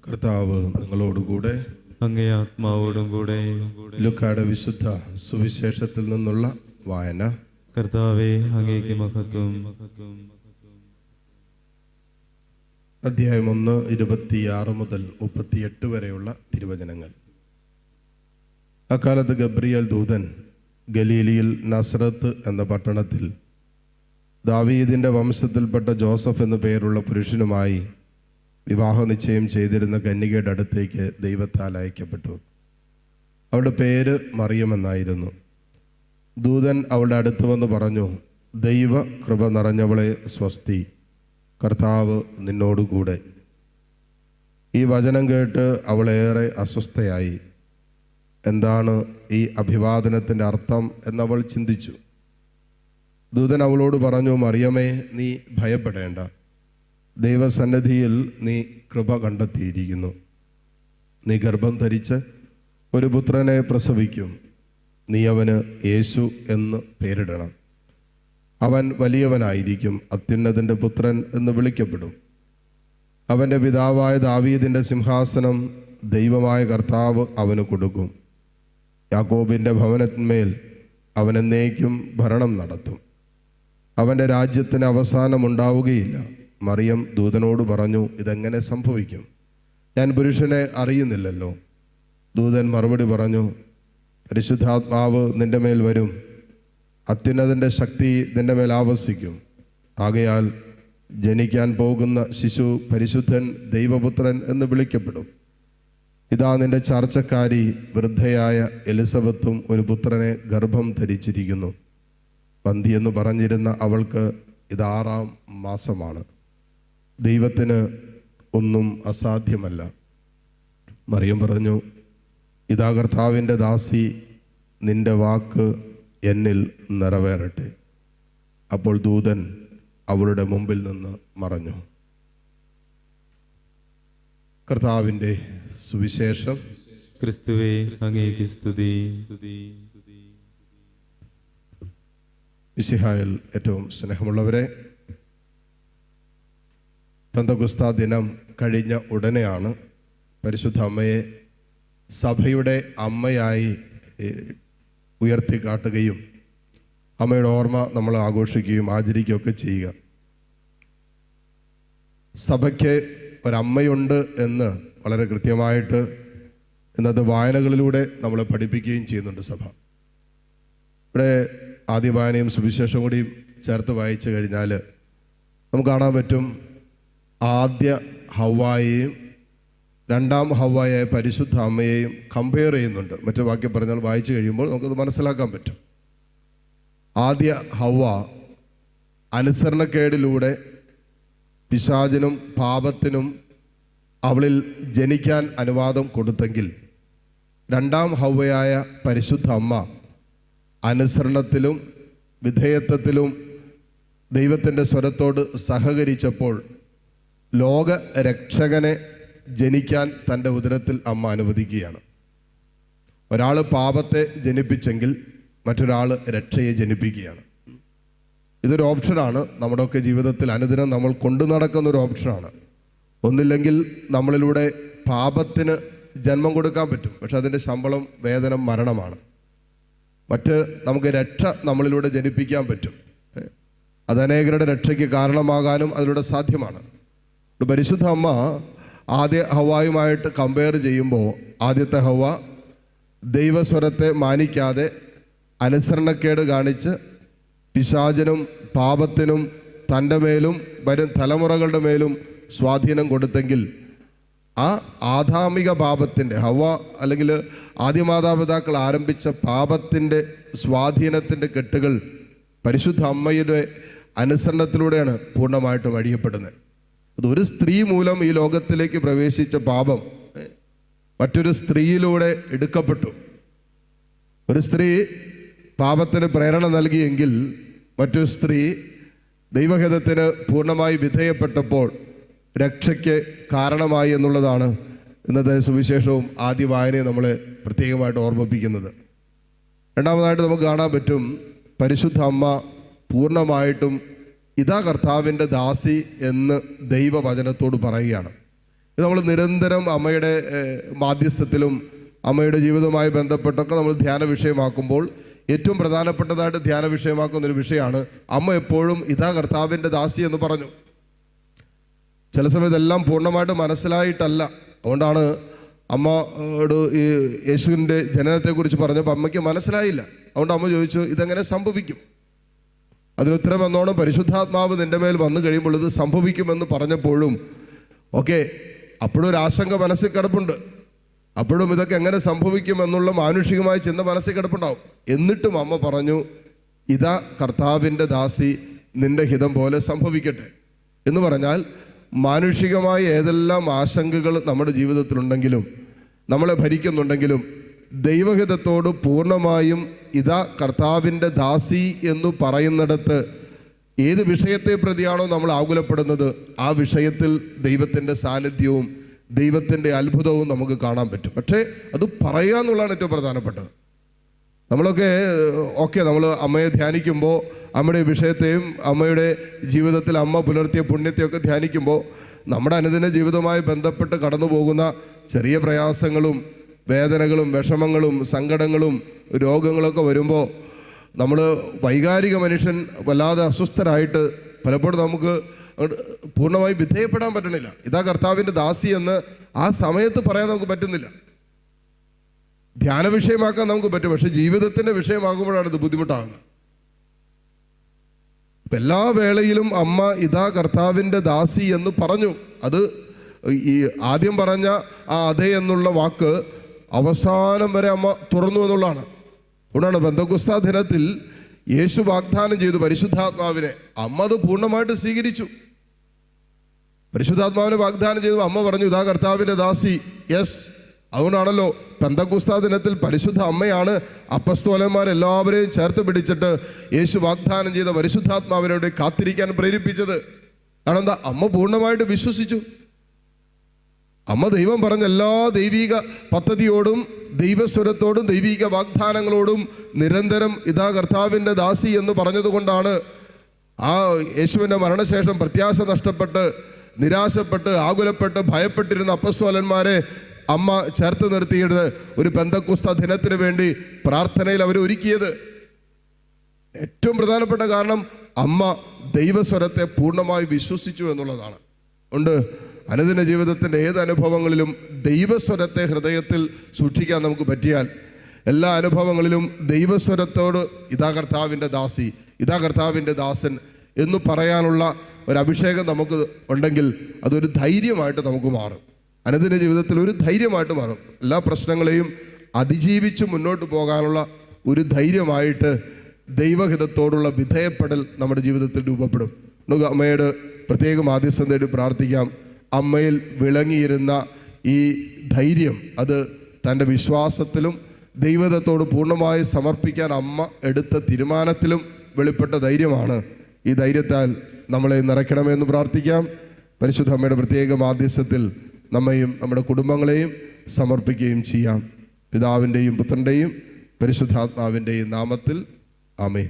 കർത്താവ് നിങ്ങളോടുകൂടെ, അങ്ങേ ആത്മാവോടും കൂടെ. ലൂക്കായുടെ വിശുദ്ധ സുവിശേഷത്തിൽ നിന്നുള്ള വായന. കർത്താവേ, അങ്ങേക്ക് മഹത്വം. അധ്യായം 1, 26 മുതൽ 38 വരെയുള്ള തിരുവചനങ്ങൾ. അക്കാലത്ത് ഗബ്രിയേൽ ദൂതൻ ഗലീലിയിൽ നസ്രത്ത് എന്ന പട്ടണത്തിൽ ദാവീദിൻ്റെ വംശത്തിൽപ്പെട്ട ജോസഫ് എന്നു പേരുള്ള പുരുഷനുമായി വിവാഹ നിശ്ചയം ചെയ്തിരുന്ന കന്യകയുടെ അടുത്തേക്ക് ദൈവത്താൽ അയക്കപ്പെട്ടു. അവളുടെ പേര് മറിയമെന്നായിരുന്നു. ദൂതൻ അവളുടെ അടുത്ത് വന്ന് പറഞ്ഞു, ദൈവ കൃപ നിറഞ്ഞവളെ സ്വസ്തി, കർത്താവ് നിന്നോടുകൂടെ. ഈ വചനം കേട്ട് അവളേറെ അസ്വസ്ഥയായി. എന്താണ് ഈ അഭിവാദനത്തിൻ്റെ അർത്ഥം എന്നവൾ ചിന്തിച്ചു. ദൂതൻ അവളോട് പറഞ്ഞു, മറിയമേ, നീ ഭയപ്പെടേണ്ട. ദൈവസന്നിധിയിൽ നീ കൃപ കണ്ടെത്തിയിരിക്കുന്നു. നീ ഗർഭം ധരിച്ച് ഒരു പുത്രനെ പ്രസവിക്കും. നീ അവന് യേശു എന്ന് പേരിടണം. അവൻ വലിയവനായിരിക്കും, അത്യുന്നതൻ്റെ പുത്രൻ എന്ന് വിളിക്കപ്പെടും. അവൻ്റെ പിതാവായ ദാവീദിൻ്റെ സിംഹാസനം ദൈവമായ കർത്താവ് അവന് കൊടുക്കും. യാക്കോബിൻ്റെ ഭവനത്തിന്മേൽ അവൻ എന്നേക്കും ഭരണം നടത്തും. അവൻ്റെ രാജ്യത്തിന് അവസാനമുണ്ടാവുകയില്ല. മറിയം ദൂതനോട് പറഞ്ഞു, ഇതെങ്ങനെ സംഭവിക്കും? ഞാൻ പുരുഷനെ അറിയുന്നില്ലല്ലോ. ദൂതൻ മറുപടി പറഞ്ഞു, പരിശുദ്ധാത്മാവ് നിന്റെ മേൽ വരും, അത്യുന്നതൻ്റെ ശക്തി നിന്റെ മേൽ ആവസിക്കും. ആകയാൽ ജനിക്കാൻ പോകുന്ന ശിശു പരിശുദ്ധൻ, ദൈവപുത്രൻ എന്ന് വിളിക്കപ്പെടും. ഇതാ നിന്റെ ചാർച്ചക്കാരി വൃദ്ധയായ എലിസബത്തും ഒരു പുത്രനെ ഗർഭം ധരിച്ചിരിക്കുന്നു. പന്തിയെന്ന് പറഞ്ഞിരുന്ന അവൾക്ക് ഇത് 6-ാം മാസമാണ്. ദൈവത്തിന് ഒന്നും അസാധ്യമല്ല. മറിയം പറഞ്ഞു, ഇതാ കർത്താവിൻ്റെ ദാസി, നിന്റെ വാക്ക് എന്നിൽ നിറവേറട്ടെ. അപ്പോൾ ദൂതൻ അവളുടെ മുമ്പിൽ നിന്ന് മറഞ്ഞു. കർത്താവിൻ്റെ സുവിശേഷം. ക്രിസ്തുവേ, അങ്ങേക്ക് സ്തുതി. മിശിഹായിൽ ഏറ്റവും സ്നേഹമുള്ളവരെ, പെന്തക്കോസ്താ ദിനം കഴിഞ്ഞ ഉടനെയാണ് പരിശുദ്ധ അമ്മയെ സഭയുടെ അമ്മയായി ഉയർത്തിക്കാട്ടുകയും അമ്മയുടെ ഓർമ്മ നമ്മൾ ആഘോഷിക്കുകയും ആചരിക്കുകയൊക്കെ ചെയ്യുക. സഭയ്ക്ക് ഒരമ്മയുണ്ട് എന്ന് വളരെ കൃത്യമായിട്ട് ഇന്നത്തെ വായനകളിലൂടെ നമ്മളെ പഠിപ്പിക്കുകയും ചെയ്യുന്നുണ്ട് സഭ. ഇവിടെ ആദ്യ വായനയും സുവിശേഷം കൂടിയും ചേർത്ത് വായിച്ചു കഴിഞ്ഞാൽ നമുക്ക് കാണാൻ പറ്റും, ആദ്യ ഹവ്വായെയും രണ്ടാം ഹവ്വായായ പരിശുദ്ധ അമ്മയെയും കമ്പയർ ചെയ്യുന്നുണ്ട്. മറ്റു വാക്യം പറഞ്ഞാൽ വായിച്ചു കഴിയുമ്പോൾ നമുക്കത് മനസ്സിലാക്കാൻ പറ്റും. ആദ്യ ഹവ്വ അനുസരണക്കേടിലൂടെ പിശാചിനും പാപത്തിനും അവളിൽ ജനിക്കാൻ അനുവാദം കൊടുത്തെങ്കിൽ, രണ്ടാം ഹവ്വയായ പരിശുദ്ധ അമ്മ അനുസരണത്തിലും വിധേയത്വത്തിലും ദൈവത്തിൻ്റെ സ്വരത്തോട് സഹകരിച്ചപ്പോൾ ലോകരക്ഷകനെ ജനിക്കാൻ തൻ്റെ ഉദരത്തിൽ അമ്മ അനുവദിക്കുകയാണ്. ഒരാൾ പാപത്തെ ജനിപ്പിച്ചെങ്കിൽ മറ്റൊരാൾ രക്ഷയെ ജനിപ്പിക്കുകയാണ്. ഇതൊരു ഓപ്ഷനാണ്. നമ്മുടെയൊക്കെ ജീവിതത്തിൽ അനുദിനം നമ്മൾ കൊണ്ടു നടക്കുന്നൊരു ഓപ്ഷനാണ്. ഒന്നില്ലെങ്കിൽ നമ്മളിലൂടെ പാപത്തിന് ജന്മം കൊടുക്കാൻ പറ്റും, പക്ഷെ അതിൻ്റെ ശമ്പളം, വേതനം, മരണമാണ്. മറ്റ് നമുക്ക് രക്ഷ നമ്മളിലൂടെ ജനിപ്പിക്കാൻ പറ്റും. അത് അനേകരുടെ രക്ഷയ്ക്ക് കാരണമാകാനും അതിലൂടെ സാധ്യമാണ്. പരിശുദ്ധ അമ്മ ആദ്യ ഹവ്വായുമായിട്ട് കമ്പയർ ചെയ്യുമ്പോൾ, ആദ്യത്തെ ഹവ്വ ദൈവസ്വരത്തെ മാനിക്കാതെ അനുസരണക്കേട് കാണിച്ച് പിശാചിനും പാപത്തിനും തൻ്റെ മേലും വരും തലമുറകളുടെ മേലും സ്വാധീനം കൊടുത്തെങ്കിൽ, ആ ആധാമിക പാപത്തിൻ്റെ ഹവ്വ അല്ലെങ്കിൽ ആദ്യമാതാപിതാക്കൾ ആരംഭിച്ച പാപത്തിൻ്റെ സ്വാധീനത്തിൻ്റെ കെട്ടുകൾ പരിശുദ്ധ അമ്മയുടെ അനുസരണത്തിലൂടെയാണ് പൂർണ്ണമായിട്ടും അഴിയപ്പെടുന്നത്. അതൊരു സ്ത്രീ മൂലം ഈ ലോകത്തിലേക്ക് പ്രവേശിച്ച പാപം മറ്റൊരു സ്ത്രീയിലൂടെ എടുക്കപ്പെട്ടു. ഒരു സ്ത്രീ പാപത്തിന് പ്രേരണ നൽകിയെങ്കിൽ മറ്റൊരു സ്ത്രീ ദൈവഹിതത്തിന് പൂർണ്ണമായി വിധേയപ്പെട്ടപ്പോൾ രക്ഷയ്ക്ക് കാരണമായി എന്നുള്ളതാണ് ഇന്നത്തെ സുവിശേഷവും ആദ്യ വായനയും നമ്മളെ പ്രത്യേകമായിട്ട് ഓർമ്മിപ്പിക്കുന്നത്. രണ്ടാമതായിട്ട് നമുക്ക് കാണാൻ പറ്റും, പരിശുദ്ധ അമ്മ പൂർണ്ണമായിട്ടും ഇതാ കർത്താവിൻ്റെ ദാസി എന്ന് ദൈവവചനത്തോട് പറയുകയാണ്. നമ്മൾ നിരന്തരം അമ്മയുടെ മാധ്യസ്ഥത്തിലും അമ്മയുടെ ജീവിതവുമായി ബന്ധപ്പെട്ടൊക്കെ നമ്മൾ ധ്യാന വിഷയമാക്കുമ്പോൾ ഏറ്റവും പ്രധാനപ്പെട്ടതായിട്ട് ധ്യാന വിഷയമാക്കുന്നൊരു വിഷയമാണ് അമ്മ എപ്പോഴും ഇതാ കർത്താവിൻ്റെ ദാസി എന്ന് പറഞ്ഞു. ചില സമയത്തെല്ലാം പൂർണ്ണമായിട്ട് മനസ്സിലായിട്ടല്ല. അതുകൊണ്ടാണ് അമ്മയോട് ഈ യേശുവിൻ്റെ ജനനത്തെക്കുറിച്ച് പറഞ്ഞപ്പോൾ അമ്മയ്ക്ക് മനസ്സിലായില്ല. അതുകൊണ്ട് അമ്മ ചോദിച്ചു, ഇതെങ്ങനെ സംഭവിക്കും? അതിനുത്തരം എന്നോണം പരിശുദ്ധാത്മാവ് നിൻ്റെ മേൽ വന്നു കഴിയുമ്പോൾ ഇത് സംഭവിക്കുമെന്ന് പറഞ്ഞപ്പോഴും അപ്പോഴും ഒരു ആശങ്ക മനസ്സിൽ കിടപ്പുണ്ട്. അപ്പോഴും ഇതൊക്കെ എങ്ങനെ സംഭവിക്കുമെന്നുള്ള മാനുഷികമായ ചിന്ത മനസ്സിൽ കിടപ്പുണ്ടാവും. എന്നിട്ടും അമ്മ പറഞ്ഞു, ഇതാ കർത്താവിൻ്റെ ദാസി, നിന്റെ ഹിതം പോലെ സംഭവിക്കട്ടെ എന്ന് പറഞ്ഞാൽ മാനുഷികമായ ഏതെല്ലാം ആശങ്കകൾ നമ്മുടെ ജീവിതത്തിലുണ്ടെങ്കിലും നമ്മളെ ഭരിക്കുന്നുണ്ടെങ്കിലും ദൈവഹിതത്തോട് പൂർണ്ണമായും ഇതാ കർത്താവിൻ്റെ ദാസി എന്ന് പറയുന്നിടത്ത് ഏത് വിഷയത്തെ പ്രതിയാണോ നമ്മൾ ആകുലപ്പെടുന്നത് ആ വിഷയത്തിൽ ദൈവത്തിൻ്റെ സാന്നിധ്യവും ദൈവത്തിൻ്റെ അത്ഭുതവും നമുക്ക് കാണാൻ പറ്റും. പക്ഷേ അത് പറയുക എന്നുള്ളതാണ് ഏറ്റവും പ്രധാനപ്പെട്ടത്. നമ്മളൊക്കെ നമ്മൾ അമ്മയെ ധ്യാനിക്കുമ്പോൾ അമ്മയുടെ വിഷയത്തെയും അമ്മയുടെ ജീവിതത്തിൽ അമ്മ പുലർത്തിയ പുണ്യത്തെയൊക്കെ ധ്യാനിക്കുമ്പോൾ നമ്മുടെ അനുദിന ജീവിതവുമായി ബന്ധപ്പെട്ട് കടന്നു പോകുന്ന ചെറിയ പ്രയാസങ്ങളും വേദനകളും വിഷമങ്ങളും സങ്കടങ്ങളും രോഗങ്ങളൊക്കെ വരുമ്പോൾ നമ്മൾ വൈകാരിക മനുഷ്യൻ വല്ലാതെ അസ്വസ്ഥരായിട്ട് പലപ്പോഴും നമുക്ക് പൂർണ്ണമായി വിധേയപ്പെടാൻ പറ്റണില്ല. ഇതാ കർത്താവിൻ്റെ ദാസി എന്ന് ആ സമയത്ത് പറയാൻ നമുക്ക് പറ്റുന്നില്ല. ധ്യാന വിഷയമാക്കാൻ നമുക്ക് പറ്റും, പക്ഷെ ജീവിതത്തിൻ്റെ വിഷയമാകുമ്പോഴാണ് ഇത് ബുദ്ധിമുട്ടാകുന്നത്. എല്ലാ വേളയിലും അമ്മ ഇതാ കർത്താവിൻ്റെ ദാസി എന്ന് പറഞ്ഞു. അത് ഈ ആദ്യം പറഞ്ഞ ആ അതെ എന്നുള്ള വാക്ക് അവസാനം വരെ അമ്മ തുറന്നു എന്നുള്ളതാണ്. അതുകൊണ്ടാണ് പെന്തക്കോസ്താ ദിനത്തിൽ യേശു വാഗ്ദാനം ചെയ്തു പരിശുദ്ധാത്മാവിനെ. അമ്മ അത് പൂർണ്ണമായിട്ട് സ്വീകരിച്ചു. പരിശുദ്ധാത്മാവിനെ വാഗ്ദാനം ചെയ്തു. അമ്മ പറഞ്ഞു, ഇതാ കർത്താവിൻ്റെ ദാസി. യെസ്, അതുകൊണ്ടാണല്ലോ പെന്തക്കോസ്താ ദിനത്തിൽ പരിശുദ്ധ അമ്മയാണ് അപ്പസ്തോലന്മാരെല്ലാവരെയും ചേർത്ത് പിടിച്ചിട്ട് യേശു വാഗ്ദാനം ചെയ്ത പരിശുദ്ധാത്മാവിനോട് കാത്തിരിക്കാൻ പ്രേരിപ്പിച്ചത്. കാരണം എന്താ? അമ്മ പൂർണ്ണമായിട്ട് വിശ്വസിച്ചു. അമ്മ ദൈവം പറഞ്ഞ എല്ലാ ദൈവിക പദ്ധതിയോടും ദൈവസ്വരത്തോടും ദൈവിക വാഗ്ദാനങ്ങളോടും നിരന്തരം ഇതാ കർത്താവിൻ്റെ ദാസി എന്ന് പറഞ്ഞതുകൊണ്ടാണ് ആ യേശുവിൻ്റെ മരണശേഷം പ്രത്യാശ നഷ്ടപ്പെട്ട് നിരാശപ്പെട്ട് ആകുലപ്പെട്ട് ഭയപ്പെട്ടിരുന്ന അപ്പസ്തോലന്മാരെ അമ്മ ചേർത്ത് നിർത്തിയത് ഒരു പെന്തക്കോസ്താ ദിനത്തിന് വേണ്ടി പ്രാർത്ഥനയിൽ അവർ ഒരുക്കിയത്. ഏറ്റവും പ്രധാനപ്പെട്ട കാരണം അമ്മ ദൈവസ്വരത്തെ പൂർണ്ണമായി വിശ്വസിച്ചു എന്നുള്ളതാണ്. അതുകൊണ്ട് അനുദിന ജീവിതത്തിൻ്റെ ഏത് അനുഭവങ്ങളിലും ദൈവസ്വരത്തെ ഹൃദയത്തിൽ സൂക്ഷിക്കാൻ നമുക്ക് പറ്റിയാൽ എല്ലാ അനുഭവങ്ങളിലും ദൈവസ്വരത്തോട് ഇതാ കർത്താവിൻ്റെ ദാസി, ഇതാ കർത്താവിൻ്റെ ദാസൻ എന്ന് പറയാനുള്ള ഒരു അഭിഷേകം നമുക്ക് ഉണ്ടെങ്കിൽ അതൊരു ധൈര്യമായിട്ട് നമുക്ക് മാറും. അനുദിന ജീവിതത്തിൽ ഒരു ധൈര്യമായിട്ട് മാറും. എല്ലാ പ്രശ്നങ്ങളെയും അതിജീവിച്ച് മുന്നോട്ട് പോകാനുള്ള ഒരു ധൈര്യമായിട്ട് ദൈവഹിതത്തോടുള്ള വിധേയപ്പെടൽ നമ്മുടെ ജീവിതത്തിൽ രൂപപ്പെടും. നമുക്ക് അമ്മയുടെ പ്രത്യേകം ആദ്യസ്ഥം തേടി പ്രാർത്ഥിക്കാം. അമ്മയിൽ വിളങ്ങിയിരുന്ന ഈ ധൈര്യം അത് തൻ്റെ വിശ്വാസത്തിലും ദൈവഹിതത്തോട് പൂർണ്ണമായി സമർപ്പിക്കാൻ അമ്മ എടുത്ത തീരുമാനത്തിലും വെളിപ്പെട്ട ധൈര്യമാണ്. ഈ ധൈര്യത്താൽ നമ്മളെ നിറയ്ക്കണമെന്ന് പ്രാർത്ഥിക്കാം. പരിശുദ്ധ അമ്മയുടെ പ്രത്യേക മാധ്യസ്ഥത്തിൽ നമ്മയും നമ്മുടെ കുടുംബങ്ങളെയും സമർപ്പിക്കുകയും ചെയ്യാം. പിതാവിൻ്റെയും പുത്രൻ്റെയും പരിശുദ്ധാത്മാവിൻ്റെയും നാമത്തിൽ ആമേൻ.